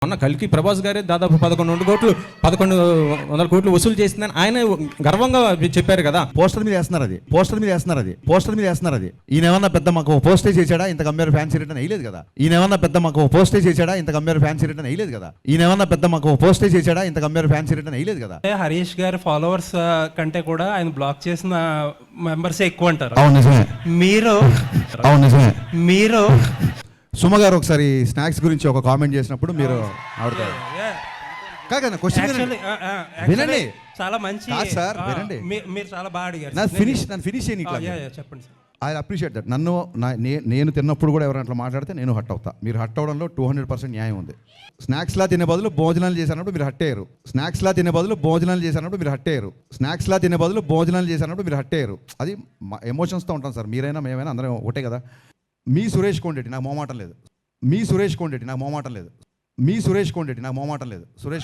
మొన్న కల్కి ప్రభాస్ గారే దాదాపు 1100 కోట్లు వసూలు చేసిందని ఆయన గర్వంగా చెప్పారు కదా. పోస్టర్ మీద వేస్తున్నారు అది ఈయన ఏమన్నా పెద్ద మాకు పోస్టే చేశాడా ఇంత కంపేర్ ఫ్యాన్సీ రిటర్న్ వేయలేదు కదా. ఈయన ఏమన్నా పెద్ద మాకు పోస్టే చేశాడా ఇంత కంపేర్ ఫ్యాన్సీ రిటర్న్ వేయలేదు కదా. హరీష్ గారి ఫాలోవర్స్ కంటే కూడా ఆయన బ్లాక్ చేసిన మెంబర్సే ఎక్కువ అంటారు. అవును నిజమే. మీరు సుమ గారు ఒకసారి స్నాక్స్ గురించి ఒక కామెంట్ చేసినప్పుడు మీరు ఆడతారు కాక క్వశ్చన్ వినండి. చాలా మంచి సార్ వినండి, మీరు చాలా బాగా అడిగారు. నన్ను ఫినిష్ చేయని చెప్పండి సార్. I appreciate that. నేను తిన్నప్పుడు కూడా ఎవరైనా అట్లా మాట్లాడితే నేను హట్ అవుతా. మీరు హట్ అవడంలో 200% న్యాయం ఉంది. స్నాక్స్లా తినే బదులు భోజనాలు చేసినప్పుడు మీరు హట్టేయరు. అది ఎమోషన్స్తో ఉంటాం సార్. మీరైనా మేమైనా అందరం ఒకటే కదా. మీ సురేష్ కొండెట్టి నాకు మొహమాటం లేదు. సురేష్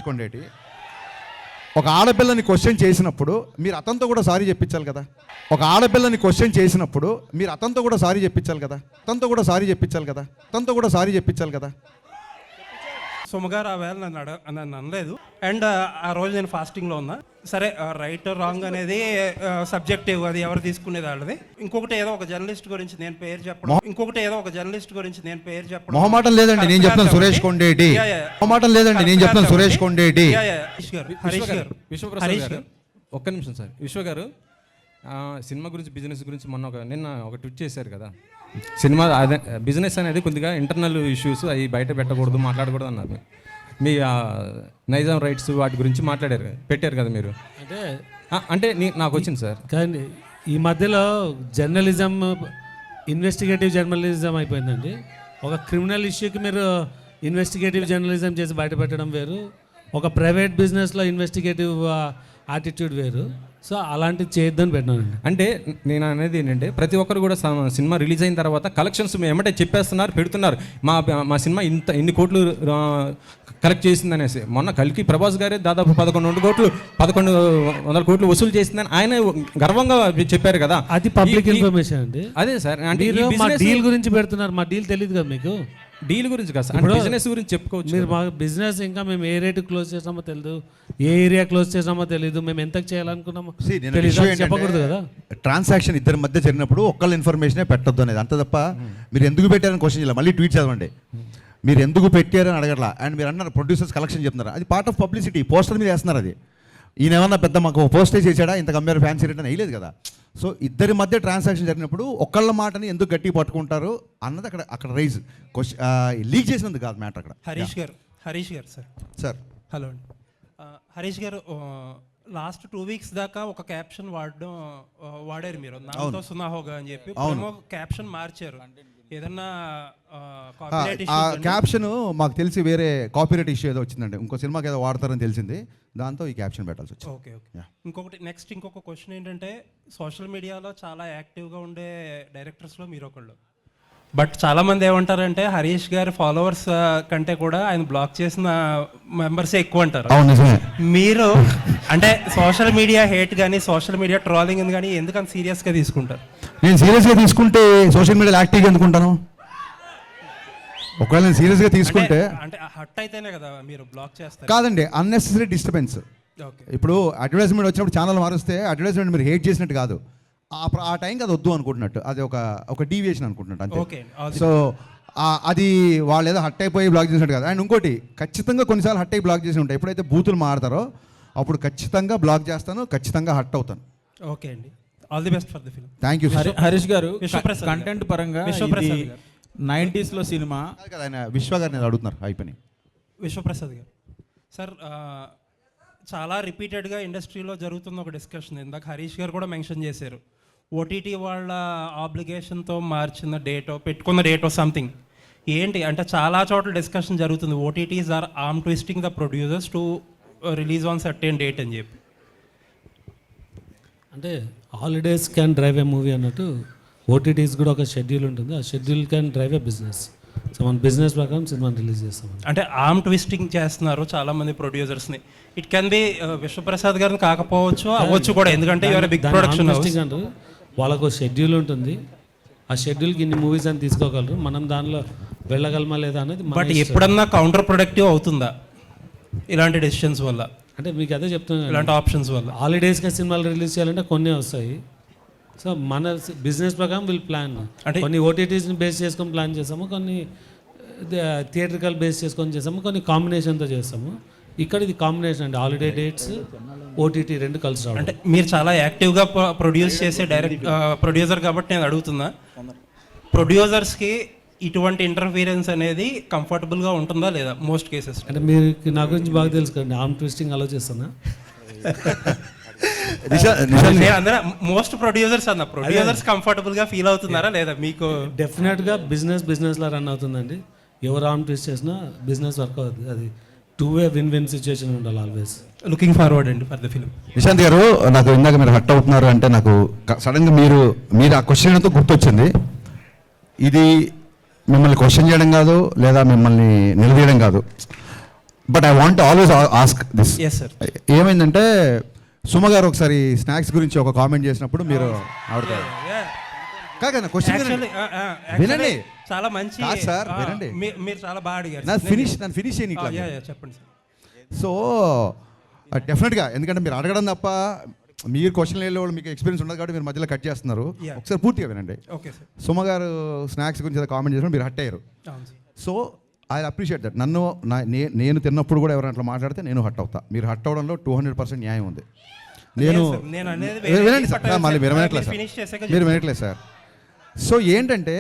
కొండెట్టి ఒక ఆడపిల్లని క్వశ్చన్ చేసినప్పుడు మీరు అతనితో కూడా సారీ చెప్పించాలి కదా. సుమగారు ఆ వేళ నన్ను అనలేదు. అండ్ ఆ రోజు నేను ఫాస్టింగ్లో ఉన్నా. సరే, రైట్ రాంగ్ అనేది సబ్జెక్టివ్, అది ఎవరు తీసుకునేది వాళ్ళది. ఇంకొకటి ఏదో ఒక జర్నలిస్ట్ గురించి నేను పేరు చెప్పడం మొహమాటం లేదండి, నేను చెప్తాను సురేష్ కొండేటి. హరీష్ గారు ఒక్క నిమిషం సార్. విశ్వ గారు సినిమా గురించి బిజినెస్ గురించి మొన్న నిన్న ఒక ట్వీట్ చేశారు కదా. సినిమా అదే బిజినెస్ అనేది కొద్దిగా ఇంటర్నల్ ఇష్యూస్, అవి బయట పెట్టకూడదు, మాట్లాడకూడదు అన్నారు. మీ నైజాం రైట్స్ వాటి గురించి పెట్టారు కదా మీరు. అంటే నాకు వచ్చింది సార్. కానీ ఈ మధ్యలో జర్నలిజం ఇన్వెస్టిగేటివ్ జర్నలిజం అయిపోయిందండి. ఒక క్రిమినల్ ఇష్యూకి మీరు ఇన్వెస్టిగేటివ్ జర్నలిజం చేసి బయటపెట్టడం వేరు, ఒక ప్రైవేట్ బిజినెస్లో ఇన్వెస్టిగేటివ్ యాటిట్యూడ్ వేరు. సో అలాంటివి చేయొద్దని పెట్టినానండి. అంటే నేను అనేది ఏంటంటే ప్రతి ఒక్కరు కూడా సినిమా రిలీజ్ అయిన తర్వాత కలెక్షన్స్ ఏమంటే చెప్పేస్తున్నారు, పెడుతున్నారు. మా సినిమా ఇన్ని కోట్లు కలెక్ట్ చేసిందనేసి. మొన్న కల్కి ప్రభాస్ గారే దాదాపు 1100 కోట్లు వసూలు చేసిందని ఆయన గర్వంగా చెప్పారు కదా. అది పబ్లిక్ ఇన్ఫర్మేషన్ అండి. అదే సార్, అంటే మా డీల్ గురించి పెడుతున్నారు. మా డీల్ తెలియదు కదా మీకు. డీల్ గురించి కాదు సార్, బిజినెస్ గురించి చెప్పుకోవచ్చు. మీరు మా బిజినెస్ ఇంకా మేము ఏ రేటు క్లోజ్ చేసామో తెలియదు, ఏ ఏరియా క్లోజ్ చేసామో తెలియదు, మేము ఎంతకు చేయాలనుకున్నామో చెప్పకూడదు కదా. ట్రాన్సాక్షన్ ఇద్దరి మధ్య జరిగినప్పుడు ఒక్కళ్ళ ఇన్ఫర్మేషనే పెట్టొద్దు అనేది అంత తప్ప మీరు ఎందుకు పెట్టారని క్వశ్చన్ చేయాలి. మళ్ళీ ట్వీట్ చదవండి, మీరు ఎందుకు పెట్టారని అడగట్లా. అండ్ మీరు అన్నారు ప్రొడ్యూసర్స్ కలెక్షన్ చెప్తున్నారు, అది పార్ట్ ఆఫ్ పబ్లిసిటీ. పోస్టర్ మీద వేస్తున్నారు. అది ఈయన ఏమన్నా పెద్ద మాకు పోస్టే చేశాడా ఇంత కంపేర్ ఫ్యాన్సీ రిటర్న్ వేయలేదు కదా. సో ఇద్దరి మధ్య ట్రాన్సాక్షన్ జరిగినప్పుడు ఒక్కళ్ళ మాటని ఎందుకు గట్టి పట్టుకుంటారు అన్నది అక్కడ రైజ్ లీక్ చేసినందుకు కాదు మ్యాటర్ అక్కడ. హరీష్ గారు సార్ హలో అండి. హరీష్ గారు లాస్ట్ 2 weeks దాకా ఒక క్యాప్షన్ వాడారు మీరు, నాతో సునాహోగా అని చెప్పి. క్యాప్షన్ మార్చారు. ఏదన్నా ఆ క్యాప్షన్ మాకు తెలిసి వేరే కాపీరైట్ ఇష్యూ ఏదో వచ్చిందండి. ఇంకో సినిమాకి ఏదో వాడతారని తెలిసింది, దాంతో ఈ క్యాప్షన్ పెట్టాల్సి వచ్చింది. ఓకే. ఇంకొక క్వశ్చన్ ఏంటంటే, సోషల్ మీడియాలో చాలా యాక్టివ్గా ఉండే డైరెక్టర్స్లో మీరు ఒకళ్ళు. బట్ చాలామంది ఏమంటారంటే హరీష్ గారి ఫాలోవర్స్ కంటే కూడా ఆయన బ్లాక్ చేసిన మెంబర్సే ఎక్కువ అంటారు. మీరు అంటే సోషల్ మీడియా హేట్ కానీ సోషల్ మీడియా ట్రోలింగ్ కానీ ఎందుకంత సీరియస్గా తీసుకుంటారు? నేను సీరియస్గా తీసుకుంటే సోషల్ మీడియాలో యాక్టివ్గా ఎందుకుంటాను? ఒకవేళ నేను సీరియస్గా తీసుకుంటే అంటే హట్ అయితేనే కదా మీరు బ్లాక్ చేస్తారు. కాదండి, అన్నెసెసరీ డిస్టర్బెన్స్. ఇప్పుడు అడ్వర్టైజ్మెంట్ వచ్చినప్పుడు ఛానల్ మారుస్తే అడ్వర్టైజ్మెంట్ మీరు హేట్ చేసినట్టు కాదు, ఆ టైంకి అది వద్దు అనుకుంటున్నట్టు, అది ఒక డీవియేషన్ అనుకుంటున్నట్టు అంతే. సో అది వాళ్ళు ఏదో హట్ అయిపోయి బ్లాక్ చేసినట్టు కాదు. అండ్ ఇంకోటి, ఖచ్చితంగా కొన్నిసార్లు హట్ అయి బ్లాక్ చేసి ఉంటాయి. ఎప్పుడైతే బూతులు మాడతారో అప్పుడు ఖచ్చితంగా బ్లాక్ చేస్తాను, ఖచ్చితంగా హట్ అవుతాను. ఓకే అండి, all the best for the film. Thank you. Harish గారు కంటెంట్ పరంగా 90s లో సినిమా కదా, ఆయన విశ్వ గారిని అడుగుతున్నారు అయిపోయి. విశ్వప్రసాద్ గారు సార్, చాలా రిపీటెడ్గా ఇండస్ట్రీలో జరుగుతున్న ఒక డిస్కషన్, ఇందాక హరీష్ గారు కూడా మెన్షన్ చేశారు. ఓటీటీ వాళ్ళ ఆబ్లిగేషన్తో మార్చిన పెట్టుకున్న డేటో సంథింగ్ ఏంటి అంటే చాలా చోట్ల డిస్కషన్ జరుగుతుంది. OTTs are arm twisting the producers to release on certain date అని చెప్పి. అంటే holidays can drive a movie అన్నట్టు ఓటీటీస్ కూడా ఒక షెడ్యూల్ ఉంటుంది. ఆ schedule can drive a business. So మన బిజినెస్ ప్రకారం సినిమాని రిలీజ్ చేస్తాం. అంటే ఆర్మ్ ట్విస్టింగ్ చేస్తున్నారు చాలా మంది ప్రొడ్యూసర్స్ని. ఇట్ కెన్ బి విశ్వప్రసాద్ గారిని కాకపోవచ్చు, అవ్వచ్చు కూడా, ఎందుకంటే బిగ్ ప్రొడక్షన్ వాళ్ళకు షెడ్యూల్ ఉంటుంది. ఆ షెడ్యూల్కి ఇన్ని మూవీస్ అని తీసుకోగలరు. మనం దానిలో వెళ్ళగలమా లేదా అనేది మన బట్ ఇష్టం. ఎప్పుడన్నా కౌంటర్ ప్రొడక్టివ్ అవుతుందా ఇలాంటి డెసిషన్స్ వల్ల, అంటే మీకు అదే చెప్తున్నాను, ఇలాంటి ఆప్షన్స్ వల్ల? హాలిడేస్గా సినిమాలు రిలీజ్ చేయాలంటే కొన్ని వస్తాయి. సో మన బిజినెస్ ప్రకారం వీళ్ళు ప్లాన్ అంటే- కొన్ని ఓటీటీస్ని బేస్ చేసుకొని ప్లాన్ చేస్తాము, కొన్ని థియేట్రికల్ బేస్ చేసుకొని చేస్తాము, కొన్ని కాంబినేషన్తో చేస్తాము. ఇక్కడ ఇది కాంబినేషన్ అండి, హాలిడే డేట్స్ ఓటీటీ రెండు కలిసి రావడం. అంటే మీరు చాలా యాక్టివ్గా ప్రొడ్యూస్ చేసే ప్రొడ్యూసర్ కాబట్టి నేను అడుగుతున్నా, ప్రొడ్యూసర్స్కి ఇటువంటి ఇంటర్ఫీరెన్స్ అనేది కంఫర్టబుల్గా ఉంటుందా లేదా మోస్ట్ కేసెస్? అంటే మీరు నా గురించి బాగా తెలుసు కదండి, ఆర్మ్ ట్విస్టింగ్ అలో చేస్తున్నా. మోస్ట్ ప్రొడ్యూసర్స్ అన్న ప్రొడ్యూసర్స్ కంఫర్టబుల్గా ఫీల్ అవుతున్నారా లేదా మీకు? డెఫినెట్గా బిజినెస్లా రన్ అవుతుందండి. ఎవరు ఆర్మ్ ట్విస్ట్ చేసినా బిజినెస్ వర్క్ అవుతుంది. అది two way win win situation ఉండాలి ఆల్వేస్. లుకింగ్ ఫార్వర్డ్ అండి ఫర్ ద ఫిల్మ్. నిశాంత్ గారు, నాకు ఇందాక మీరు హట్ అవుతున్నారు అంటే నాకు సడన్గా మీరు ఆ క్వశ్చన్తో గుర్తొచ్చింది. ఇది మిమ్మల్ని క్వశ్చన్ చేయడం కాదు, లేదా మిమ్మల్ని నిలదీయడం కాదు, but I want always ask this. Yes sir. ఏమైందంటే సుమ గారు ఒకసారి స్నాక్స్ గురించి ఒక కామెంట్ చేసినప్పుడు మీరు ఆవిడ కాదు క్వశ్చన్ వినండి. చాలా మంచి కాదు సార్, వినండి. మీరు చాలా బాగా అడిగారు. నన్ను ఫినిష్ చేయని చెప్పండి సార్. సో డెఫినెట్గా, ఎందుకంటే మీరు అడగడం తప్ప మీరు క్వశ్చన్ వెళ్ళే వాళ్ళు మీకు ఎక్స్పీరియన్స్ ఉండదు కాబట్టి మీరు మధ్యలో కట్ చేస్తున్నారు. Yeah. ఒకసారి పూర్తిగా వినండి. Okay sir. సుమ గారు స్నాక్స్ గురించి ఏదో కామెంట్ చేసినప్పుడు మీరు హట్ అయ్యారు. అవును sir. So I appreciate that. నేను తిన్నప్పుడు కూడా ఎవరైనా అట్లా మాట్లాడితే నేను హట్ అవుతా. మీరు హట్ అవడంలో 200% న్యాయం ఉంది. నేను Yes, sir. నేను అనేది వేరే వినండి సార్, but మళ్ళీ మీరు వినట్లేదు మీరు సార్, finish చేశాక మీరు వినట్లేదు సార్. సో ఏంటంటే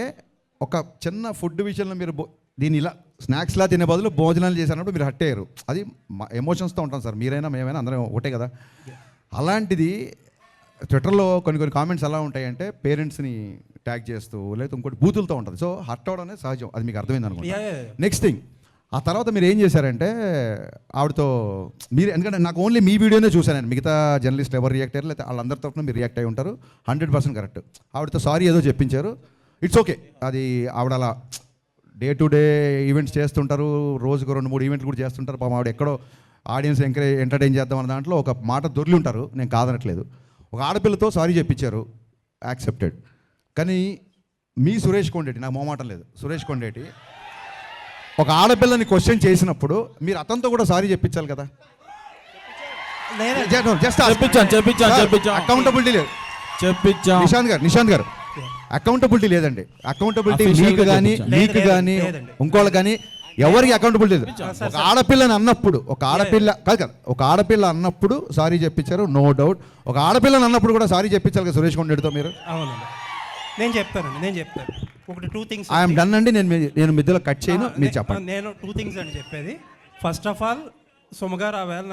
ఒక చిన్న ఫుడ్ విషయంలో మీరు దీన్ని ఇలా స్నాక్స్లా తినే బదులు భోజనాలు చేసినప్పుడు మీరు హట్ అయ్యారు. అది ఎమోషన్స్తో ఉంటాం సార్, మీరైనా మేమైనా అందరం ఒకటే కదా. అలాంటిది ట్విట్టర్లో కొన్ని కామెంట్స్ ఎలా ఉంటాయంటే పేరెంట్స్ని ట్యాగ్ చేస్తూ లేదా ఇంకోటి బూతులతో ఉంటుంది. సో హర్ట్ అవడం అనేది సహజం, అది మీకు అర్థమైంది అనుకుంటా. Yeah. నెక్స్ట్ థింగ్, ఆ తర్వాత మీరు ఏం చేశారంటే ఆవిడతో మీరు, ఎందుకంటే నాకు ఓన్లీ మీ వీడియోనే చూశాను, మిగతా జర్నలిస్ట్ ఎవరు రియాక్ట్ అయ్యారు లేదా వాళ్ళందరి తరఫున మీరు రియాక్ట్ అయ్యి ఉంటారు. 100% కరెక్ట్. ఆవిడతో సారీ ఏదో చెప్పించారు, ఇట్స్ ఓకే. అది ఆవిడ అలా డే టు డే ఈవెంట్స్ చేస్తుంటారు, రోజుకు 2-3 ఈవెంట్లు కూడా చేస్తుంటారు. పాపం ఆవిడ ఎక్కడో ఆడియన్స్ ఎంటర్టైన్ చేద్దాం అన్న దాంట్లో ఒక మాట దొర్లి ఉంటారు, నేను కాదనట్లేదు. ఒక ఆడపిల్లతో సారీ చెప్పించారు, యాక్సెప్టెడ్. కానీ మీ సురేష్ కొండేటి, నాకు మొహమాటం లేదు, సురేష్ కొండేటి ఒక ఆడపిల్లని క్వశ్చన్ చేసినప్పుడు మీరు అతనితో కూడా సారీ చెప్పించాలి కదా. జస్ట్ చెప్పించాం. అకౌంటబిలిటీ లేదు. చెప్పించాం. నిశాంత్ గారు అకౌంటబిలిటీ లేదండి. అకౌంటబిలిటీ Official మీకు గా కానీ చెప్పించాను. మీకు కానీ లేదండి. ఇంకోళ్ళకి కానీ ఎవరికి అకౌంటబిలిటీ లేదు. ఒక ఆడపిల్లని అన్నప్పుడు ఒక ఆడపిల్ల అన్నప్పుడు సారీ చెప్పించారు, నో డౌట్. ఒక ఆడపిల్లని అన్నప్పుడు కూడా సారీ చెప్పించాలి కదా సురేష్ కొండేటితో మీరు. అవునండి, నేను చెప్తాను. ఒకటి 2 things. ఐఎమ్ డన్ అండి, నేను మధ్యలో కట్ చేయను, మీరు చెప్పండి. నేను 2 things అని చెప్పేది. ఫస్ట్ ఆఫ్ ఆల్ సుమగారు ఆ వేళ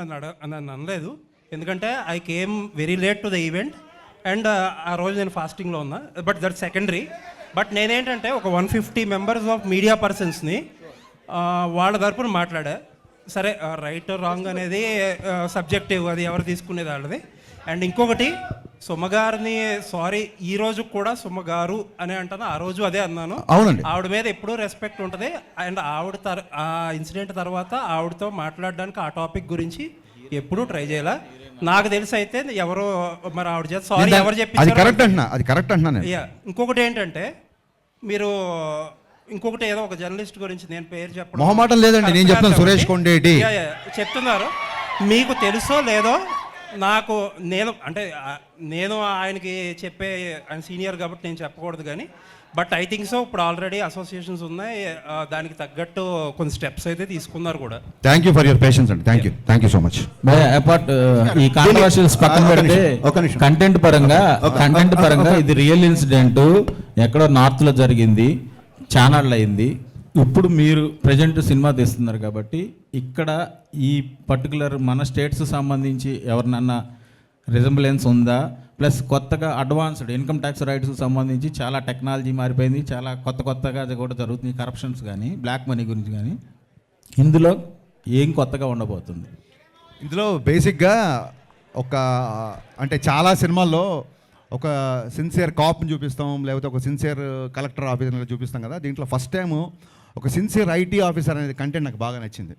నన్ను అనలేదు, ఎందుకంటే I came very late to the event and ఆ రోజు నేను ఫాస్టింగ్లో ఉన్నా. But that secondary. బట్ నేనేంటంటే ఒక 150 మెంబర్స్ ఆఫ్ మీడియా పర్సన్స్ని వాళ్ళ తరపున మాట్లాడా. సరే, రైట్ రాంగ్ అనేది సబ్జెక్టివ్, అది ఎవరు తీసుకునేది వాళ్ళది. అండ్ ఇంకొకటి, సుమగారిని సారీ ఈ రోజు కూడా సుమగారు అని అంటాను, ఆ రోజు అదే అన్నాను. అవునండి. ఆవిడ మీద ఎప్పుడూ రెస్పెక్ట్ ఉంటుంది. అండ్ ఆ ఇన్సిడెంట్ తర్వాత ఆవిడతో మాట్లాడడానికి ఆ టాపిక్ గురించి ఎప్పుడూ ట్రై చేయాల. నాకు తెలిసి అయితే ఎవరో మరి ఆవిడ చేత సారీ ఎవరు చెప్పి అది కరెక్ట్ అంటున్నా నేను. ఇంకొకటి ఏంటంటే, మీరు ఇంకొకటి ఏదో ఒక జర్నలిస్ట్ గురించి నేను పేరు చెప్పడం మొహమాటం లేదండి, నేను చెప్తాను. సురేష్ కొండేటి చెప్తున్నారు, మీకు తెలుసో లేదో నాకు, నేను ఆయనకి చెప్పే, ఆయన సీనియర్ కాబట్టి నేను చెప్పకూడదు కానీ, బట్ ఐ థింక్ సో ఇప్పుడు ఆల్రెడీ అసోసియేషన్స్ ఉన్నాయి, దానికి తగ్గట్టు కొన్ని స్టెప్స్ అయితే తీసుకున్నారు కూడా. Thank you for your patience అండి. Thank you so much. Apart ఈ కాంట్రవర్షియల్స్ పక్కన పెడితే కంటెంట్ పరంగా ఇది రియల్ ఇన్సిడెంట్, ఎక్కడో నార్త్లో జరిగింది, ఛానల్ అయింది. ఇప్పుడు మీరు ప్రజెంట్ సినిమా తీస్తున్నారు కాబట్టి ఇక్కడ ఈ పర్టికులర్ మన స్టేట్స్ సంబంధించి ఎవరినన్నా రిజంబ్లెన్స్ ఉందా? ప్లస్ కొత్తగా అడ్వాన్స్డ్ ఇన్కమ్ ట్యాక్స్ రైట్స్ సంబంధించి చాలా టెక్నాలజీ మారిపోయింది, చాలా కొత్తగా కూడా జరుగుతుంది, కరప్షన్స్ కానీ బ్లాక్ మనీ గురించి కానీ. ఇందులో ఏం కొత్తగా ఉండబోతుంది? ఇందులో బేసిక్గా అంటే చాలా సినిమాల్లో ఒక సిన్సియర్ కాప్ని చూపిస్తాం, లేకపోతే ఒక సిన్సియర్ కలెక్టర్ ఆఫీసర్ని చూపిస్తాం కదా. దీంట్లో ఫస్ట్ టైము ఒక సిన్సియర్ ఐటీ ఆఫీసర్ అనేది కంటెంట్ నాకు బాగా నచ్చింది.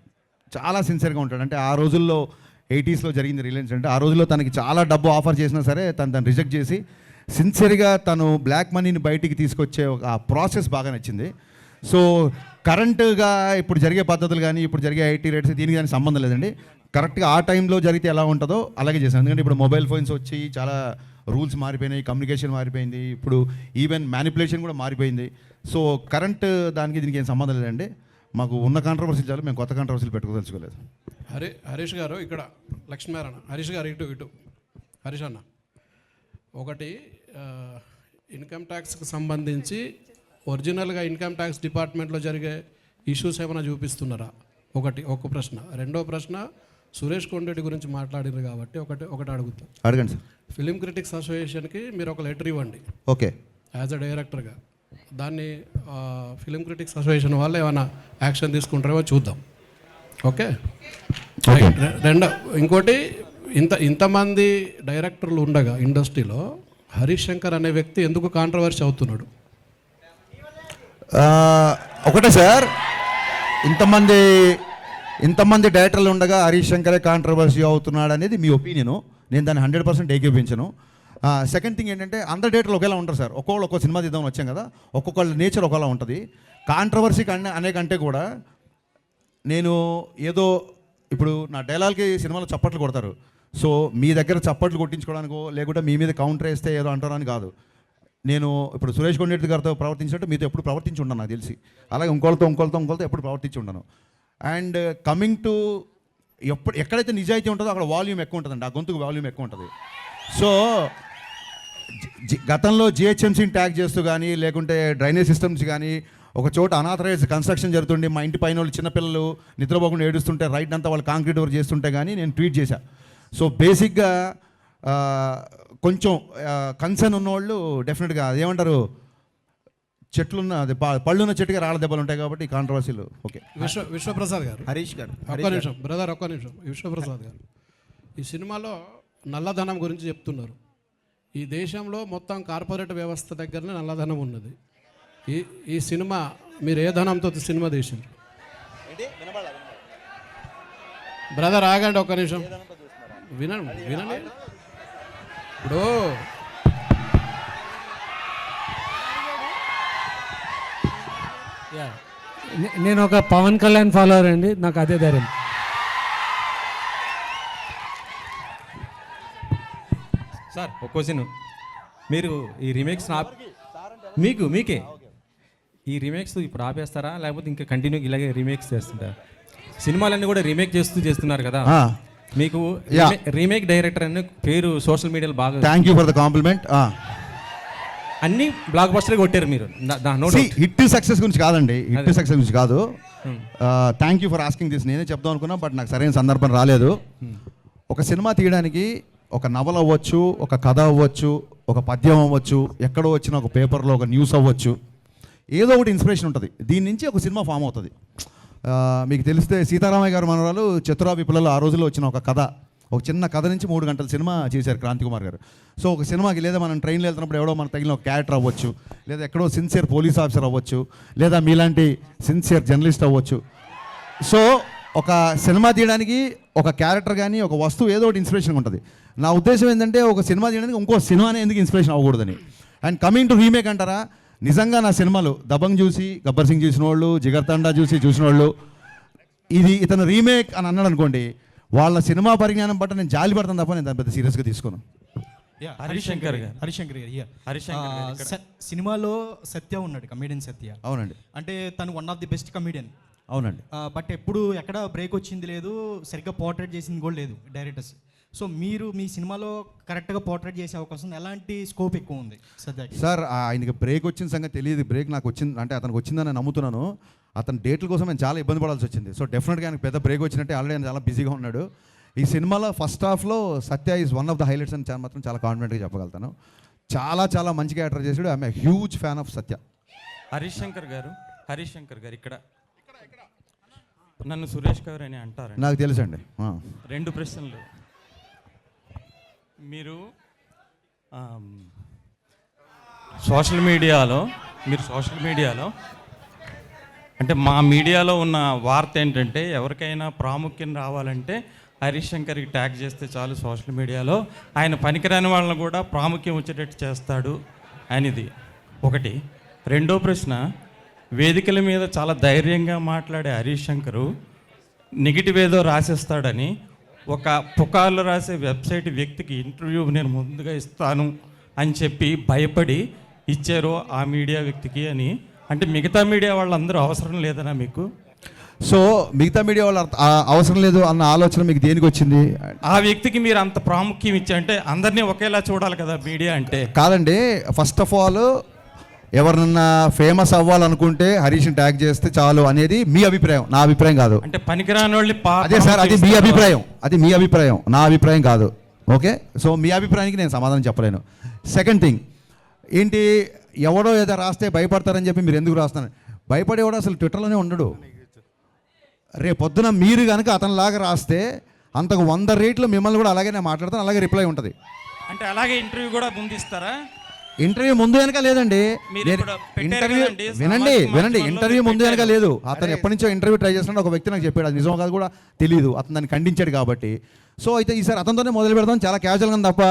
చాలా సిన్సియర్గా ఉంటాడు. అంటే ఆ రోజుల్లో 80s జరిగింది రిలయన్స్ అంటే, ఆ రోజుల్లో తనకి చాలా డబ్బు ఆఫర్ చేసినా సరే తను రిజెక్ట్ చేసి సిన్సియర్గా తను బ్లాక్ మనీని బయటికి తీసుకొచ్చే ఒక ఆ ప్రాసెస్ బాగా నచ్చింది. సో కరెంటుగా ఇప్పుడు జరిగే పద్ధతులు కానీ ఇప్పుడు జరిగే ఐటీ రేట్స్ దీనికి కానీ సంబంధం లేదండి. కరెక్ట్గా ఆ టైంలో జరిగితే ఎలా ఉంటుందో అలాగే చేశాను. ఎందుకంటే ఇప్పుడు మొబైల్ ఫోన్స్ వచ్చి చాలా రూల్స్ మారిపోయినాయి, కమ్యూనికేషన్ మారిపోయింది, ఇప్పుడు ఈవెన్ మ్యానిపులేషన్ కూడా మారిపోయింది. సో కరెంట్ దానికి దీనికి ఏం సంబంధం లేదండి. మాకు ఉన్న కాంట్రవర్సీలు చాలు, మేము కొత్త కాంట్రవర్సీలు పెట్టుకోదలుచుకోలేదు. హరీష్ గారు ఇక్కడ లక్ష్మీనారాయణ, హరీష్ గారు ఇటు హరీష్ అన్న, ఒకటి ఇన్కమ్ ట్యాక్స్కి సంబంధించి ఒరిజినల్గా ఇన్కమ్ ట్యాక్స్ డిపార్ట్మెంట్లో జరిగే ఇష్యూస్ ఏమైనా చూపిస్తున్నారా? ఒక ప్రశ్న. రెండో ప్రశ్న, సురేష్ కొండరెడ్డి గురించి మాట్లాడారు కాబట్టి ఒకటి అడుగుతాం. అడగండి సార్. ఫిలిం క్రిటిక్స్ అసోసియేషన్కి మీరు ఒక లెటర్ ఇవ్వండి ఓకే, యాజ్ అ డైరెక్టర్గా. దాన్ని ఫిలిం క్రిటిక్స్ అసోసియేషన్ వాళ్ళు ఏమైనా యాక్షన్ తీసుకుంటారేమో చూద్దాం. ఓకే. ఇంకోటి, ఇంతమంది డైరెక్టర్లు ఉండగా ఇండస్ట్రీలో హరీష్ శంకర్ అనే వ్యక్తి ఎందుకు కాంట్రవర్సీ అవుతున్నాడు? ఒకటే సార్, ఇంతమంది డైరెక్టర్లు ఉండగా హరీష్ శంకరే కాంట్రవర్సీ అవుతున్నాడు అనేది మీ ఒపీనియను. నేను దాన్ని 100% ఏకీపించను. సెకండ్ థింగ్ ఏంటంటే అందరు డైరెక్టర్లు ఒకేలా ఉంటారు సార్. ఒక్కొక్క సినిమా తీద్దామని వచ్చాం కదా, ఒక్కొక్కళ్ళ నేచర్ ఒకలా ఉంటుంది. కాంట్రవర్సీ అనే కంటే కూడా నేను ఏదో ఇప్పుడు నా డైలాగ్కి సినిమాలో చప్పట్లు కొడతారు. సో మీ దగ్గర చప్పట్లు కొట్టించుకోవడానికో లేకుంటే మీ మీద కౌంటర్ వేస్తే ఏదో అంటారని కాదు. నేను ఇప్పుడు సురేష్ కొండరెడ్డి గారితో ప్రవర్తించినట్టు మీతో ఎప్పుడు ప్రవర్తించి ఉండను నాకు తెలిసి. అలాగే ఇంకోళ్ళతో ఎప్పుడు ప్రవర్తించి ఉండను. అండ్ కమింగ్ టు ఎక్కడైతే నిజాయితీ ఉంటుందో అక్కడ వాల్యూమ్ ఎక్కువ ఉంటుందండి, ఆ గొంతుకు వాల్యూమ్ ఎక్కువ ఉంటుంది. సో గతంలో జిహెచ్ఎంసీని ట్యాగ్ చేస్తూ కానీ లేకుంటే డ్రైనేజ్ సిస్టమ్స్ కానీ ఒక చోట అనాథరైజ్ కన్స్ట్రక్షన్ జరుగుతుండే, మా ఇంటి పైన వాళ్ళు చిన్నపిల్లలు నిద్రపోకుండా ఏడుస్తుంటే రైట్ అంతా వాళ్ళు కాంక్రీట్ వర్క్ చేస్తుంటే కానీ నేను ట్వీట్ చేశా. సో బేసిక్గా కొంచెం కన్సర్న్ ఉన్నవాళ్ళు డెఫినెట్గా అదేమంటారు, చెట్లున్న అది పళ్ళున్న చెట్టుగా రాళ్ళ దెబ్బలు ఉంటాయి కాబట్టి కాంట్రవర్సీలు. ఓకే. విశ్వప్రసాద్ గారు, హరీష్ గారు ఒక్క నిమిషం బ్రదర్, ఒక్క నిమిషం. విశ్వప్రసాద్ గారు, ఈ సినిమాలో నల్లధనం గురించి చెప్తున్నారు. ఈ దేశంలో మొత్తం కార్పొరేట్ వ్యవస్థ దగ్గరనే నల్లధనం ఉన్నది. ఈ సినిమా మీరు ఏ ధనంతో సినిమా తీసిండ్రు? బ్రదర్ ఆగండి ఒక్క నిమిషం, వినండి. ఇప్పుడు నేను ఒక పవన్ కళ్యాణ్ ఫాలోవర్ అండి, నాకు అదే ధైర్యం. సార్ ఒక క్వశ్చన్, మీరు ఈ రీమేక్స్ మీకే ఈ రీమేక్స్ ఇప్పుడు ఆపేస్తారా లేకపోతే ఇంకా కంటిన్యూ ఇలాగే రీమేక్స్ చేస్తుంటారా? సినిమాలన్నీ కూడా రీమేక్ చేస్తున్నారు కదా, మీకు రీమేక్ డైరెక్టర్ అనే పేరు సోషల్ మీడియాలో బాగా. Thank you for the complement. అన్ని బ్లాక్ బస్టర్ కొట్టారు మీరు. హిట్ సక్సెస్ గురించి కాదండి, హిట్ సక్సెస్ గురించి కాదు. Thank you for asking this. నేనే చెప్దాం అనుకున్నా బట్ నాకు సరైన సందర్భం రాలేదు. ఒక సినిమా తీయడానికి ఒక నవల అవ్వచ్చు, ఒక కథ అవ్వచ్చు, ఒక పద్యం అవ్వచ్చు, ఎక్కడో వచ్చిన ఒక పేపర్లో ఒక న్యూస్ అవ్వచ్చు, ఏదో ఒకటి ఇన్స్పిరేషన్ ఉంటుంది. దీని నుంచి ఒక సినిమా ఫామ్ అవుతుంది. మీకు తెలిస్తే సీతారామయ్య గారు మనవరాలు చతురా విప్లవాలు ఆ రోజుల్లో వచ్చిన ఒక కథ, ఒక చిన్న కథ నుంచి 3 గంటల సినిమా చేశారు క్రాంతి కుమార్ గారు. సో ఒక సినిమాకి లేదా మనం ట్రైన్లో వెళ్తున్నప్పుడు ఎవడో మనకు తగిలిన ఒక క్యారెక్టర్ అవ్వచ్చు, లేదా ఎక్కడో సిన్సియర్ పోలీస్ ఆఫీసర్ అవ్వచ్చు, లేదా మీలాంటి సిన్సియర్ జర్నలిస్ట్ అవ్వచ్చు. సో ఒక సినిమా తీయడానికి ఒక క్యారెక్టర్ కానీ ఒక వస్తువు ఏదో ఒకటి ఇన్స్పిరేషన్ ఉంటుంది. నా ఉద్దేశం ఏంటంటే ఒక సినిమా తీయడానికి ఇంకో సినిమానే ఎందుకు ఇన్స్పిరేషన్ అవ్వకూడదని. అండ్ కమింగ్ టు రీమేక్ అంటారా, నిజంగా నా సినిమాలు దబంగ్ చూసి గబ్బర్ సింగ్ చూసిన వాళ్ళు, జిగర్ తండా చూసిన వాళ్ళు ఇతను రీమేక్ అని అన్నాడు అనుకోండి, వాళ్ళ సినిమా పరిజ్ఞానం బట్టి నేను జాలి పడతాను తప్ప నేను దాన్ని పెద్ద సీరియస్గా తీసుకోను. హరిశంకర్ గారు సినిమాలో సత్య ఉన్నాడు, కమీడియన్ సత్య. అవునండి. అంటే తను one of the best comedian. అవునండి. బట్ ఎప్పుడు ఎక్కడ బ్రేక్ వచ్చింది లేదు, సరిగ్గా పోర్ట్రేట్ చేసింది కూడా లేదు డైరెక్టర్స్. సో మీరు మీ సినిమాలో కరెక్ట్గా పోర్ట్రేట్ చేసే అవకాశం ఎలాంటి స్కోప్ ఎక్కువ ఉంది సత్య సార్? ఆయనకి బ్రేక్ వచ్చిన సంగతి తెలియదు. బ్రేక్ నాకు వచ్చింది అంటే అతనికి వచ్చిందని నేను నమ్ముతున్నాను. అతని డేట్ల కోసం నేను చాలా ఇబ్బంది పడాల్సి వచ్చింది. సో డెఫినెట్గా ఆయనకు పెద్ద బ్రేక్ వచ్చినట్టే, ఆల్రెడీ ఆయన చాలా బిజీగా ఉన్నాడు. ఈ సినిమాలో ఫస్ట్ హాఫ్లో Satya is one of the highlights అని మాత్రం చాలా కాన్ఫిడెంట్గా చెప్పగలుగుతాను. చాలా మంచి క్యారెక్టర్ చేశాడు. I'm a huge fan of Satya. Harish Shankar garu ఇక్కడ నన్ను సురేష్ గారు అని అంటారు. నాకు తెలుసండి. 2 ప్రశ్నలు. మీరు సోషల్ మీడియాలో అంటే మా మీడియాలో ఉన్న వార్త ఏంటంటే ఎవరికైనా ప్రాముఖ్యం రావాలంటే హరీష్ శంకర్కి ట్యాగ్ చేస్తే చాలు సోషల్ మీడియాలో, ఆయన పనికిరాని వాళ్ళని కూడా ప్రాముఖ్యం వచ్చేటట్టు చేస్తాడు అనేది ఒకటి. రెండో ప్రశ్న, వేదికల మీద చాలా ధైర్యంగా మాట్లాడే హరీష్ శంకరు నెగిటివ్ ఏదో రాసేస్తాడని ఒక పుకార్లు రాసే వెబ్సైట్ వ్యక్తికి ఇంటర్వ్యూ నేను ముందుగా ఇస్తాను అని చెప్పి భయపడి ఇచ్చారు ఆ మీడియా వ్యక్తికి అని. అంటే మిగతా మీడియా వాళ్ళందరూ అవసరం లేదనా మీకు? సో మిగతా మీడియా వాళ్ళు అవసరం లేదు అన్న ఆలోచన మీకు దేనికి వచ్చింది? ఆ వ్యక్తికి మీరు అంత ప్రాముఖ్యం ఇచ్చా అంటే అందరినీ ఒకేలా చూడాలి కదా మీడియా అంటే. కాదండి, ఫస్ట్ ఆఫ్ ఆల్ ఎవరినన్నా ఫేమస్ అవ్వాలనుకుంటే హరీష్ని ట్యాగ్ చేస్తే చాలు అనేది మీ అభిప్రాయం, నా అభిప్రాయం కాదు. అంటే పనికిరాని వాళ్ళని అదే సార్, అది మీ అభిప్రాయం, అది మీ అభిప్రాయం, నా అభిప్రాయం కాదు. ఓకే, సో మీ అభిప్రాయానికి నేను సమాధానం చెప్పలేను. సెకండ్ థింగ్ ఏంటి, ఎవడో ఏదో రాస్తే భయపడతారని చెప్పి మీరు ఎందుకు రాస్తున్నారు? భయపడేవాడు అసలు ట్విట్టర్లోనే ఉండడు. రేపొద్దున మీరు కనుక అతనిలాగా రాస్తే అంతకు 100 రేట్లు మిమ్మల్ని కూడా అలాగే నేను మాట్లాడతాను, అలాగే రిప్లై ఉంటుంది. అంటే అలాగే ఇంటర్వ్యూ కూడా ముందిస్తారా? ఇంటర్వ్యూ ముందు వెనక లేదండి. ఇంటర్వ్యూ వినండి, ఇంటర్వ్యూ ముందు వెనక లేదు. అతను ఎప్పటి నుంచో ఇంటర్వ్యూ ట్రై చేస్తున్నాడు. ఒక వ్యక్తి నాకు చెప్పాడు, అది నిజం కాదు కూడా తెలియదు, అతను దాన్ని ఖండించాడు కాబట్టి. సో అయితే ఈసారి అతనితోనే మొదలు పెడదాం, చాలా క్యాజువల్గా తప్ప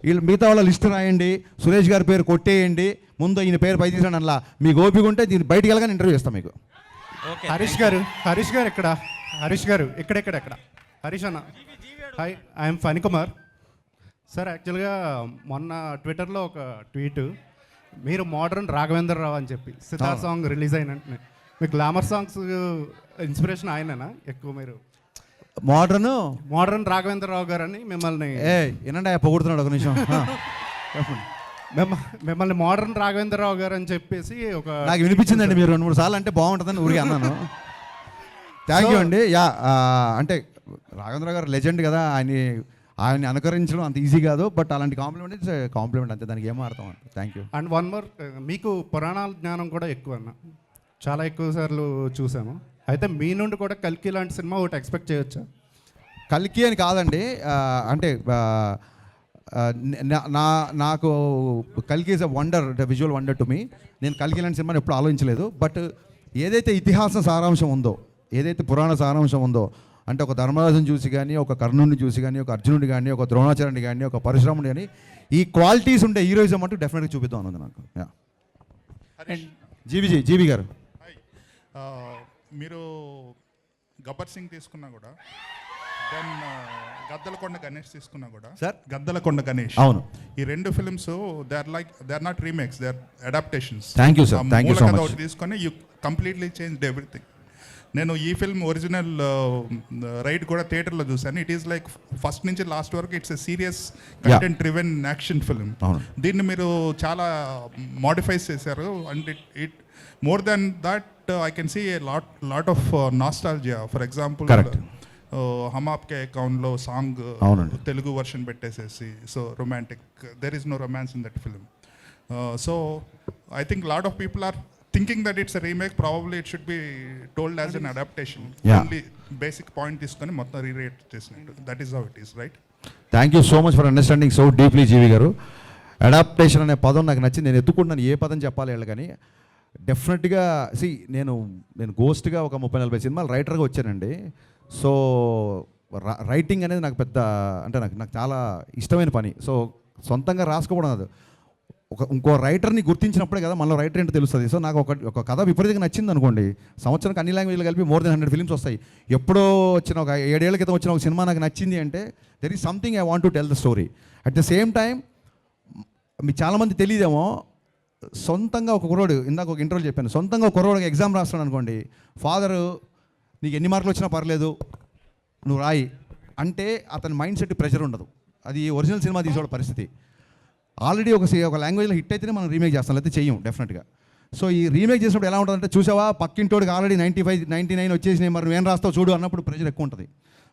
వీళ్ళు మిగతా వాళ్ళ లిస్ట్ రాయండి, సురేష్ గారి పేరు కొట్టేయండి, ముందు ఈయన పేరు పై తీసాడు అలా మీకు ఓపిక ఉంటే దీన్ని బయటికి వెళ్ళగానే ఇంటర్వ్యూ ఇస్తాం మీకు. హరీష్ గారు ఎక్కడ? ఎక్కడ హరీష్ అన్న, హాయ్, ఐఎమ్ ఫణికుమార్ సార్. యాక్చువల్గా మొన్న ట్విట్టర్లో ఒక ట్వీట్, మీరు మోడర్న్ రాఘవేంద్ర రావు అని చెప్పి సితార్ సాంగ్ రిలీజ్ అయిన మీ గ్లామర్ సాంగ్స్ ఇన్స్పిరేషన్ ఆయననా ఎక్కువ? మీరు మోడర్న్ రాఘవేంద్ర రావు గారు అని మిమ్మల్ని ఏనండి పొగుడుతున్నాడు, ఒక నిమిషం మిమ్మల్ని మోడర్న్ రాఘవేంద్ర రావు గారు అని చెప్పేసి ఒక నాకు వినిపించిందండి. మీరు 2-3 సార్లు అంటే బాగుంటుందని ఊరికి అన్నాను. థ్యాంక్ యూ అండి. యా, అంటే రాఘవేంద్ర గారు లెజెండ్ కదా, ఆయన్ని అనుకరించడం అంత ఈజీ కాదు, బట్ అలాంటి కాంప్లిమెంట్ అంతే, దానికి ఏం అర్థం అంటే. Thank you. And one more, మీకు పురాణాల జ్ఞానం కూడా ఎక్కువ అన్న, చాలా ఎక్కువ సార్లు చూసాము. అయితే మీ నుండి కూడా కల్కి లాంటి సినిమా ఒకటి ఎక్స్పెక్ట్ చేయొచ్చా? కల్కి అని కాదండి, అంటే నాకు కల్కి is a wonder, visual wonder to me. నేను కల్కి లాంటి సినిమాని ఎప్పుడు ఆలోచించలేదు. బట్ ఏదైతే ఇతిహాస సారాంశం ఉందో, ఏదైతే పురాణ సారాంశం ఉందో, అంటే ఒక ధర్మరాజుని చూసి కానీ, ఒక కర్ణుడిని చూసి కానీ, ఒక అర్జునుడి కానీ, ఒక ద్రోణాచార్యుని కానీ, ఒక పరశురాముడి కానీ, ఈ క్వాలిటీస్ ఉండే హీరోయిజం అంటూ డెఫినెట్గా చూపిద్దాం అన్నది నాకు. జీవి గారు, మీరు గబ్బర్ సింగ్ తీసుకున్నా కూడా, దెన్ గద్దలకొండ గణేష్ తీసుకున్నా కూడా, సార్ గద్దలకొండ గణేష్, అవును, ఈ 2 films they are not remakes, they are adaptations. Thank you sir, thank you so much. తీసుకొని యూ కంప్లీట్లీ చేంజ్డ్ ఎవ్రీథింగ్. నేను ఈ ఫిల్మ్ ఒరిజినల్ రైడ్ కూడా థియేటర్లో చూశాను. ఇట్ ఈస్ లైక్ ఫస్ట్ నుంచి లాస్ట్ వరకు it's a serious content driven action film. దీన్ని మీరు చాలా మోడిఫైస్ చేశారు. And it more than that I can see a lot of nostalgia. For example Hum Aapke అకౌంట్లో సాంగ్ తెలుగు వర్షన్ పెట్టేసేసి, so romantic, there is no romance in that film. So I think lot of people are thinking that it's a remake. Probably it should be told as an adaptation. Only basic point తీసుకొని మొత్తం రీరేట్ చేసినట్టు. That is how it is, right? Thank you so much for understanding so deeply GV garu. Adaptation అనే పదం నాకు నచ్చింది. నేను ఎత్తుకుంటున్నాను ఏ పదం చెప్పాలి వీళ్ళు కానీ. డెఫినెట్గా నేను గోస్ట్గా ఒక 30-40 సినిమాలు రైటర్గా వచ్చానండి. సో రైటింగ్ అనేది నాకు పెద్ద, అంటే నాకు చాలా ఇష్టమైన పని. సో సొంతంగా రాసుకోవడం అది ఇంకో రైటర్ని గుర్తించినప్పుడే కదా మనలో రైటర్ ఏంటో తెలుస్తుంది. సో నాకు ఒక కథ విపరీతంగా నచ్చింది అనుకోండి, సంవత్సరానికి అన్ని లాంగ్వేజ్లు కలిపి మోర్ దెన్ 100 ఫిల్మ్స్ వస్తాయి. ఎప్పుడో వచ్చిన ఒక 7 ఏళ్ల క్రితం వచ్చిన ఒక సినిమా నాకు నచ్చింది అంటే there is something I want to tell the story. At the same time మీకు చాలామంది తెలియదేమో, సొంతంగా ఒక కుర్రోడు, ఇందాక ఒక ఇంటర్వ్యూ చెప్పాను, సొంతంగా ఒక కుర్రోడు ఎగ్జామ్ రాస్తున్నాడు అనుకోండి, ఫాదరు నీకు ఎన్ని మార్కులు వచ్చినా పర్లేదు నువ్వు రాయి అంటే అతని మైండ్ సెట్ ప్రెషర్ ఉండదు. అది ఒరిజినల్ సినిమా తీసేవాడు పరిస్థితి. ఆల్రెడీ ఒక లాంగ్వేజ్లో హిట్ అయితేనే మనం రీమేక్ చేస్తాం, లేకపోతే చెయ్యం డెఫినెట్గా. సో ఈ రీమేక్ చేసినప్పుడు ఎలా ఉంటుందంటే, చూసావా పక్కింటోడికి ఆల్రెడీ 95, 99 వచ్చేసినాయి, మరి నువ్వేం రాస్తావు చూడు అన్నప్పుడు ప్రెషర్ ఎక్కువ ఉంటుంది.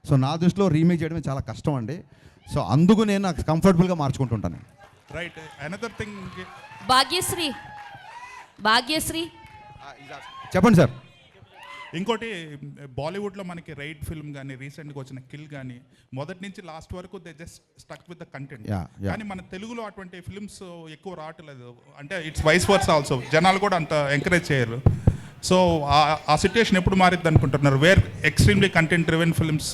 సో నా దృష్టిలో రీమేక్ చేయడమే చాలా కష్టం అండి. సో అందుకు నేను నాకు కంఫర్టబుల్గా మార్చుకుంటుంటాను. రైట్. అనదర్ థింగ్, భాగ్యశ్రీ చెప్పండి సార్. ఇంకోటి, బాలీవుడ్లో మనకి రైడ్ ఫిల్మ్ కానీ, రీసెంట్గా వచ్చిన కిల్ కానీ, మొదటి నుంచి లాస్ట్ వరకు they just stuck with the content. కానీ మన తెలుగులో అటువంటి ఫిల్మ్స్ ఎక్కువ రావట్లేదు. అంటే ఇట్స్ వైస్ వర్స్ ఆల్సో, జనాలు కూడా అంత ఎంకరేజ్ చేయరు. సో ఆ సిచ్యుయేషన్ ఎప్పుడు మారిద్ది అనుకుంటున్నారు? Where extremely content driven films.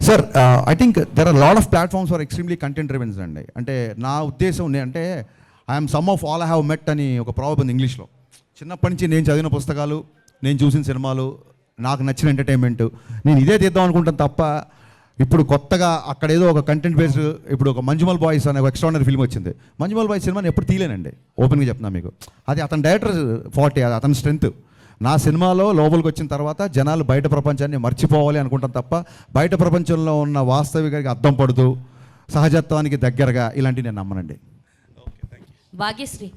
Sir I think there are lot of platforms for extremely content drivens అండి. అంటే నా ఉద్దేశం అంటే I'm some of all I have met అని ఒక ప్రావర్బ్ ఉంది ఇంగ్లీష్లో. చిన్నప్పటి నుంచి నేను చదివిన పుస్తకాలు, నేను చూసిన సినిమాలు, నాకు నచ్చిన ఎంటర్టైన్మెంట్, నేను ఇదే తీద్దాం అనుకుంటాను తప్ప ఇప్పుడు కొత్తగా అక్కడ ఏదో ఒక కంటెంట్ బేస్డ్, ఇప్పుడు ఒక మంజుమల్ బాయ్స్ అనే ఒక ఎక్స్ట్రాడినరీ ఫిల్మ్ వచ్చింది. మంజుమల్ బాయ్స్ సినిమాని ఎప్పుడు తీయలేనండి, ఓపెన్గా చెప్తున్నాను మీకు. అది అతని డైరెక్టర్ ఫార్టీ, అది అతని స్ట్రెంత్. నా సినిమాలో లోపలికి వచ్చిన తర్వాత జనాలు బయట ప్రపంచాన్ని మర్చిపోవాలి అనుకుంటాం తప్ప బయట ప్రపంచంలో ఉన్న వాస్తవికకి అద్దం పడుతూ సహజత్వానికి దగ్గరగా ఇలాంటివి నేను నమ్మనండి. Bhagyasri,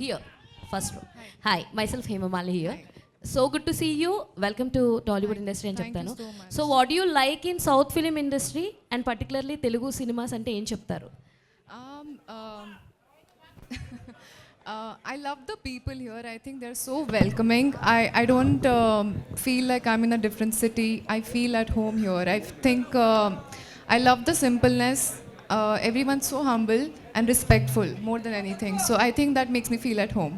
here, first row. Hi, myself Hemamali here. So good to see you. Welcome to Tollywood industry అని చెప్తాను. So what do you like in South film industry and particularly Telugu cinemas అంటే ఏం చెప్తారు? I love the people here. I think they're so welcoming. I don't feel like I'm in a different city. I feel at home here. I think I love the simpleness. Everyone's so humble and respectful more than anything. So I think that makes me feel at home.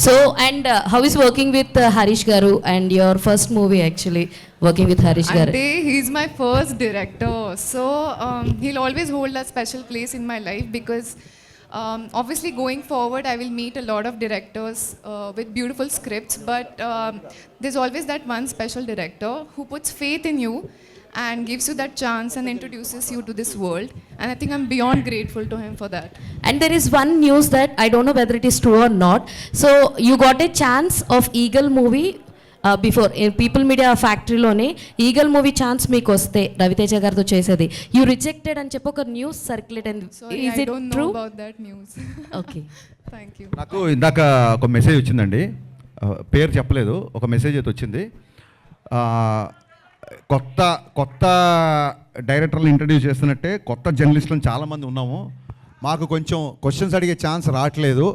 So and how is working with Harish Garu and your first movie actually working with Harish Garu? He's my first director. So he'll always hold a special place in my life because obviously going forward I will meet a lot of directors with beautiful scripts, but there's always that one special director who puts faith in you and gives you that chance and introduces you to this world, and I think I'm beyond grateful to him for that. And there is one news that I don't know whether it is true or not. So you got a chance of Eagle movie before People Media Factory లోనే eagle movie chance మీకు వస్తే రవితేజ గారితో చేసేది, you rejected అని చెప్పి ఒక news circulate అయింది. Sorry, Is I it don't know true? about that news. Okay. Thank you. నాకు ఇందాక ఒక మెసేజ్ వచ్చిందండి, పేరు చెప్పలేదు, ఒక మెసేజ్ అయితే వచ్చింది. కొత్త డైరెక్టర్లు ఇంట్రడ్యూస్ చేస్తున్నట్టే కొత్త జర్నలిస్టులను చాలామంది ఉన్నాము, మాకు కొంచెం క్వశ్చన్స్ అడిగే ఛాన్స్ రావట్లేదు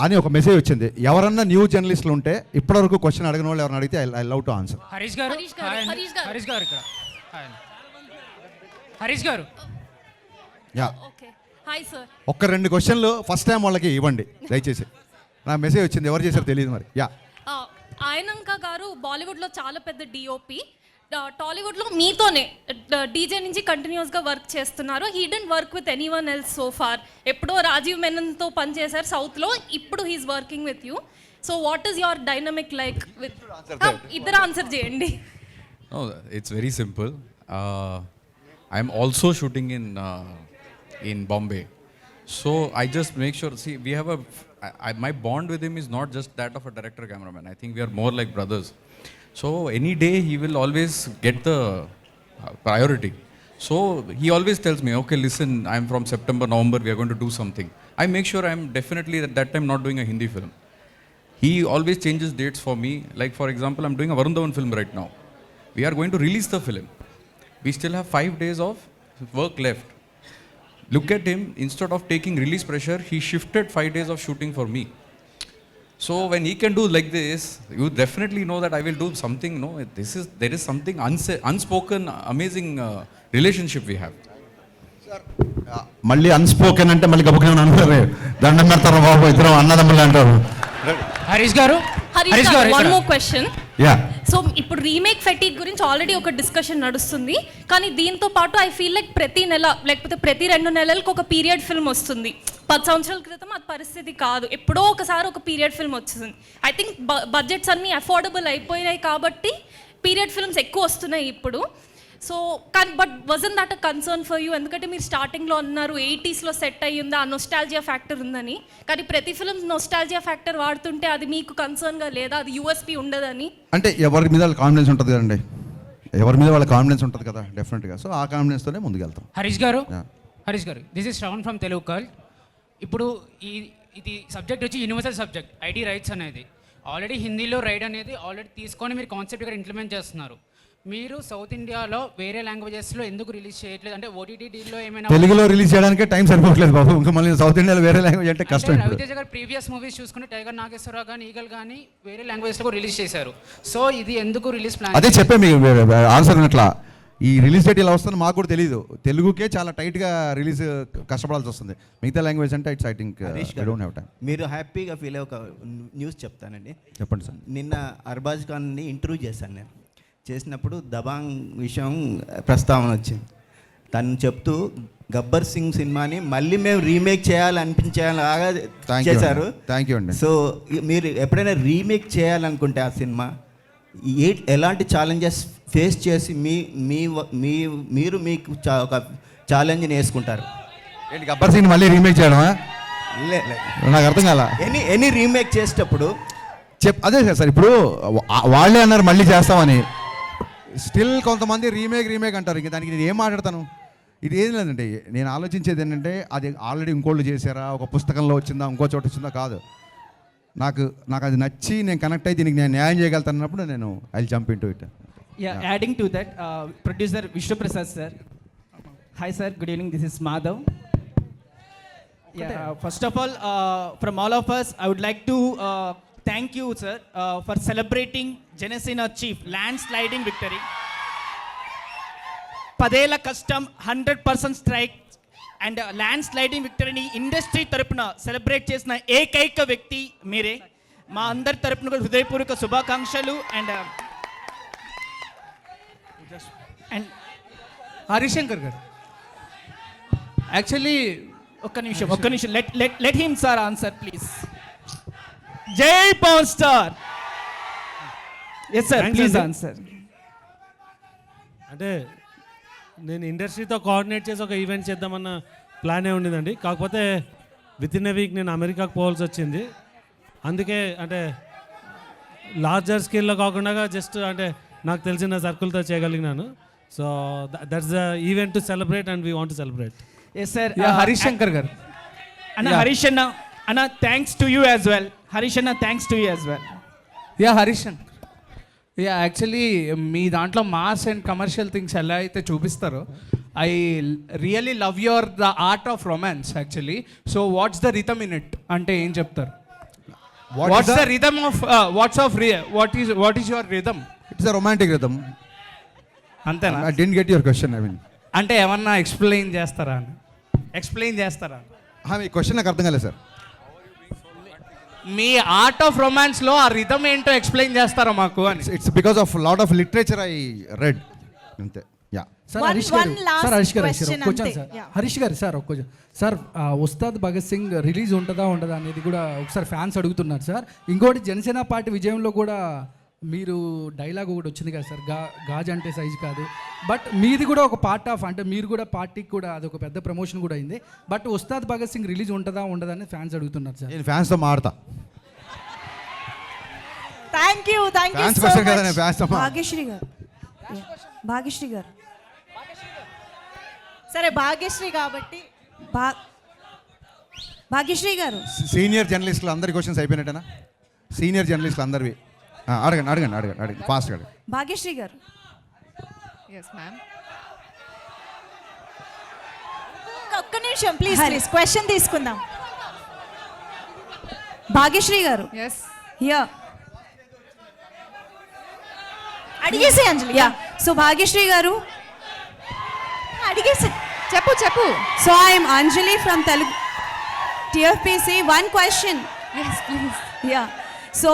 అని ఒక మెసేజ్ వచ్చింది. ఎవరన్నా న్యూ జర్నలిస్టులు ఉంటే ఇప్పటివరకు క్వశ్చన్ అడిగిన వాళ్ళు ఎవరైనా అడిగితే I love to answer. Harish గారు ఇక్కడ హరీష్ గారు యా, Hi sir. ఒక్క 2 క్వశ్చన్లు ఫస్ట్ టైం వాళ్ళకి ఇవ్వండి దయచేసి. నా మెసేజ్ వచ్చింది, ఎవరు చేశారో తెలియదు మరి. యా, ఆయనంక గారు బాలీవుడ్లో చాలా పెద్ద డిఓపి, టాలీవుడ్లో మీతోనే డీజే నుంచి కంటిన్యూస్గా వర్క్ చేస్తున్నారు. He didn't work with any one else so far. ఎప్పుడో రాజీవ్ మెనన్తో పనిచేశారు సౌత్లో, ఇప్పుడు he's working with you. So what is your dynamic like with? ఇద్దరు ఆన్సర్ చేయండి. It's very simple. I'm also shooting in Bombay. So I just make sure, see, we have my bond with him is not just that of a director cameraman. I think we are more like brothers. So any day he will always get the priority. So he always tells me, okay, listen, I'm from September, November, we are going to do something. I make sure I'm definitely at that time not doing a Hindi film. He always changes dates for me. Like for example, I'm doing a Varun Dhawan film right now. We are going to release the film. We still have 5 days of work left. Look at him, instead of taking release pressure, he shifted 5 days of shooting for me. So when he can do like this, you definitely know that I will do something. No, there is something unspoken, amazing relationship we have. మళ్ళీ unspoken అంటే మళ్ళీ గబుకని అనుకోరు, దండం పెడతారు బాబు, ఇద్దరు అన్నదమ్ములు అంటారు. హరీష్ గారు one more question. Yeah, so ఇప్పుడు రీమేక్ ఫెటిక్ గురించి ఆల్రెడీ ఒక డిస్కషన్ నడుస్తుంది, కానీ దీంతో పాటు ఐ ఫీల్ లైక్ ప్రతి నెల లేకపోతే ప్రతి 2 నెలలకు ఒక పీరియడ్ ఫిల్మ్ వస్తుంది. 10 సంవత్సరాల క్రితం అది పరిస్థితి కాదు, ఎప్పుడో ఒకసారి ఒక పీరియడ్ ఫిల్మ్ వచ్చింది. ఐ థింక్ బడ్జెట్స్ అన్నీ అఫోర్డబుల్ అయిపోయినాయి కాబట్టి పీరియడ్ ఫిల్మ్స్ ఎక్కువ వస్తున్నాయి ఇప్పుడు. సో కానీ but wasn't that a concern for you? ఎందుకంటే మీరు స్టార్టింగ్లో అన్నారు 80sలో సెట్ అయ్యి ఉంది, ఆ నొస్టాలజియా ఫ్యాక్టర్ ఉందని. కానీ ప్రతి ఫిల్మ్ నొస్టాలజియా ఫ్యాక్టర్ వాడుతుంటే అది మీకు కన్సర్న్గా లేదా? అది యూఎస్పీ ఉండదని? అంటే ఎవరి మీద వాళ్ళ కాన్ఫిడెన్స్ ఉంటుంది కదండి, ఎవరి మీద వాళ్ళ కాన్ఫిడెన్స్ ఉంటుంది కదా డెఫినెట్గా. సో ఆ కాన్ఫిడెన్స్తోనే ముందుకెళ్తాం. హరీష్ గారు this is Shravan from Telugu కల్. ఇప్పుడు ఇది సబ్జెక్ట్ వచ్చి యూనివర్సల్ సబ్జెక్ట్, ఐడి రైట్స్ అనేది. ఆల్రెడీ హిందీలో రైట్ అనేది ఆల్రెడీ తీసుకొని మీరు కాన్సెప్ట్ ఇక్కడ ఇంప్లిమెంట్ చేస్తున్నారు. మీరు సౌత్ ఇండియాలో వేరే లాంగ్వేజెస్లో ఎందుకు రిలీజ్ చేయట్లేదు? అంటే ఓటీటీలో ఏమైనా తెలుగులో రిలీజ్ చేయడానికి టైం సరిపోవట్లేదు బాబు, ఇంకా మళ్ళీ సౌత్ ఇండియాలో వేరే లాంగ్వేజ్ అంటే కష్టం. రవితేజ గారు ప్రీవియస్ మూవీస్ చూసుకుంటే టైగర్ నాగేశ్వరరావు కానీ ఈగల్ కానీ వేరే లాంగ్వేజ్లో రిలీజ్ చేశారు. సో ఇది ఎందుకు రిలీజ్ ప్లాన్? అదే చెప్పే మీకు ఆన్సర్ అట్లా. ఈ రిలీజ్ డేట్ ఇలా వస్తుందో మాకు కూడా తెలియదు, తెలుగుకే చాలా టైట్గా రిలీజ్ కష్టపడాల్సి వస్తుంది. మిగతా లాంగ్వేజ్ అంటే it's I think I don't have time. మీరు హ్యాపీగా ఫీల్ అయ్యే ఒక న్యూస్ చెప్తానండి. చెప్పండి సార్. నిన్న అర్బాజ్ ఖాన్ని ఇంటర్వ్యూ చేశాను నేను. చేసినప్పుడు దబాంగ్ విషయం ప్రస్తావన వచ్చింది. తను చెప్తూ గబ్బర్ సింగ్ సినిమాని మళ్ళీ మేము రీమేక్ చేయాలనిపించేలాగా Thank you చేశారు. అండి. Thank you అండి. సో మీరు ఎప్పుడైనా రీమేక్ చేయాలనుకుంటే ఆ సినిమా ఎలాంటి ఛాలెంజెస్ ఫేస్ చేసి మీరు మీకు ఒక ఛాలెంజ్ని వేసుకుంటారు? ఏంటి గబ్బర్ సింగ్ మళ్ళీ రీమేక్ చేయడమా? నాకు అర్థం కాల. ఎనీ రీమేక్ చేసేటప్పుడు అదే సార్ ఇప్పుడు వాళ్ళే అన్నారు మళ్ళీ చేస్తామని, స్టిల్ కొంతమంది రీమేక్ అంటారు. ఇంక దానికి నేను ఏం మాట్లాడతాను? ఇది ఏం లేదండి, నేను ఆలోచించేది ఏంటంటే అది ఆల్రెడీ ఇంకోళ్ళు చేశారా, ఒక పుస్తకంలో వచ్చిందా, ఇంకో చోట వచ్చిందా కాదు. నాకు అది నచ్చి నేను కనెక్ట్ అయ్యి దీనికి నేను న్యాయం చేయగలుగుతున్నప్పుడు నేను I jump in to it. Adding to that, producer Vishwaprasad sir. Hi sir, good evening, this is Madhav. First of all, from all of us, I would like to thank you, sir, for celebrating Janesina Chief landsliding victory. 10 ఏళ్ల కష్టం, 100% strike and ల్యాండ్స్లైడింగ్ విక్టరీని industry తరపున celebrate చేసిన ఏకైక వ్యక్తి మీరే. మా అందరి తరపున కూడా హృదయపూర్వక శుభాకాంక్షలు. అండ్ హరిశంకర్ గారు యాక్చువల్లీ ఒక్క నిమిషం let him sir answer please. జై power star. Yes sir, please answer. అంటే నేను ఇండస్ట్రీతో కోఆర్డినేట్ చేసి ఒక ఈవెంట్ చేద్దామన్న ప్లానే ఉండేదండి. కాకపోతే విత్ ఇన్ ఎ వీక్ నేను అమెరికాకు పోవాల్సి వచ్చింది. అందుకే అంటే లార్జర్ స్కేల్లో కాకుండా జస్ట్ అంటే నాకు తెలిసిన సర్కిల్తో చేయగలిగినాను. So that's the event to celebrate and we want to celebrate. Yes sir. Harishankar garu అన్న హరీష్ అన్న thanks to you as well. Harish అన్న thanks to you as well. Harishankar actually మీ దాంట్లో మాస్ అండ్ కమర్షియల్ థింగ్స్ ఎలా అయితే చూపిస్తారో I really love your the art of romance actually. So what's the rhythm in it అంటే ఏం చెప్తారు? What's the rhythm of what is your rhythm? It's a romantic rhythm. అంతేనా? I didn't get your question. I mean అంటే ఏమన్నా explain చేస్తారా? మీ question నాకు అర్థం కాలేదు సార్. మీ ఆర్ట్ ఆఫ్ రొమాన్స్ లో ఆ రిథమ్ ఏంటో ఎక్స్ప్లెయిన్ చేస్తారా మాకు అని? It's because of lot of literature I read అంతే. Yeah sir Harish garu sir ఒక్క సార్ ఉస్తాద్ భగత్ సింగ్ రిలీజ్ ఉంటుందా ఉండదా అనేది కూడా ఒకసారి ఫ్యాన్స్ అడుగుతున్నారు సార్. ఇంకోటి జనసేన పార్టీ విజయంలో కూడా మీరు డైలాగ్ ఒకటి వచ్చింది కదా సార్, గాజ్ అంటే సైజ్ కాదు. బట్ మీది కూడా ఒక పార్ట్ ఆఫ్ అంటే మీరు కూడా పార్టీకి కూడా అది ఒక పెద్ద ప్రమోషన్ కూడా అయింది. బట్ ఉస్తాద్ భగత్ సింగ్ రిలీజ్ ఉంటుందా ఉండదా అని ఫ్యాన్స్ అడుగుతున్నారు సార్. నేను ఫ్యాన్స్తో మాడతా. థ్యాంక్ యూ భాగ్యశ్రీ గారు. సరే భాగ్యశ్రీ కాబట్టి భాగ్యశ్రీ గారు సీనియర్ జర్నలిస్టులు అందరి క్వశ్చన్స్ అయిపోయినట్టేనా? సీనియర్ జర్నలిస్టులు అందరివి అడగండి ఫాస్ట్ అడగండి. భాగ్యశ్రీ గారు. Yes ma'am. ఒక్క నిమిషం ప్లీజ్ క్వశ్చన్ తీసుకుందాం. భాగ్యశ్రీ గారు. ఎస్. యా అడిగేసి అంజలి. యా సో భాగ్యశ్రీ గారు అడిగేసి చెప్పు. So I'm Anjali from Telugu TFPC. One question. Yes please. Yeah so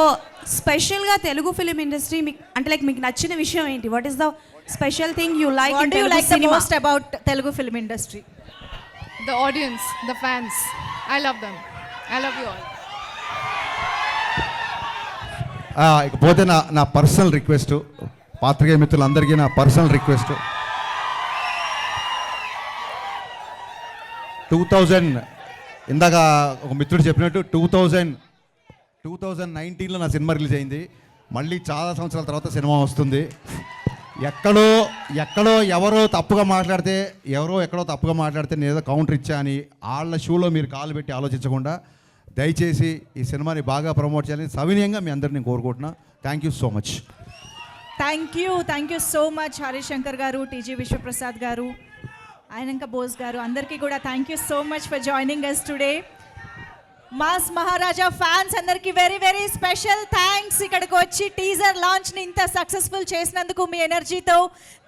స్పెషల్గా తెలుగు ఫిలిం ఇండస్ట్రీ మీకు అంటే లైక్ మీకు నచ్చిన విషయం ఏంటి? What is the special thing you like in Telugu cinema? Most about Telugu film industry? The audience, the fans. I love them. I love you all. ఇకపోతే నా personal request, పాత్రికేయ మిత్రులందరికీ నా పర్సనల్ రిక్వెస్ట్, 2000 ఇందాక ఒక మిత్రుడు చెప్పినట్టు 2019లో నా సినిమా రిలీజ్ అయింది. మళ్ళీ చాలా సంవత్సరాల తర్వాత సినిమా వస్తుంది. ఎక్కడో ఎవరో తప్పుగా మాట్లాడితే నేను ఏదో కౌంటర్ ఇచ్చా అని వాళ్ళ షూలో మీరు కాలు పెట్టి ఆలోచించకుండా దయచేసి ఈ సినిమాని బాగా ప్రమోట్ చేయాలని సవినయంగా మీ అందరిని నేను కోరుకుంటున్నా. Thank you so much. Thank you so much Harishankar garu, TG Vishwaprasad garu, Ayananka Bose garu, అందరికీ కూడా thank you so much for joining us today. Mass Maharaja fans అందరికీ వెరీ వెరీ స్పెషల్ థ్యాంక్స్. ఇక్కడికి వచ్చి టీజర్ లాంచ్ని ఇంత సక్సెస్ఫుల్ చేసినందుకు మీ ఎనర్జీతో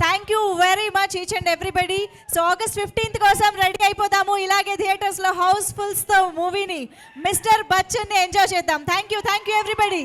thank you very much each and everybody. So August 15th కోసం రెడీ అయిపోదాము. ఇలాగే థియేటర్స్లో హౌస్ఫుల్స్తో మూవీని మిస్టర్ బచ్చన్ని ఎంజాయ్ చేద్దాం. Thank you everybody.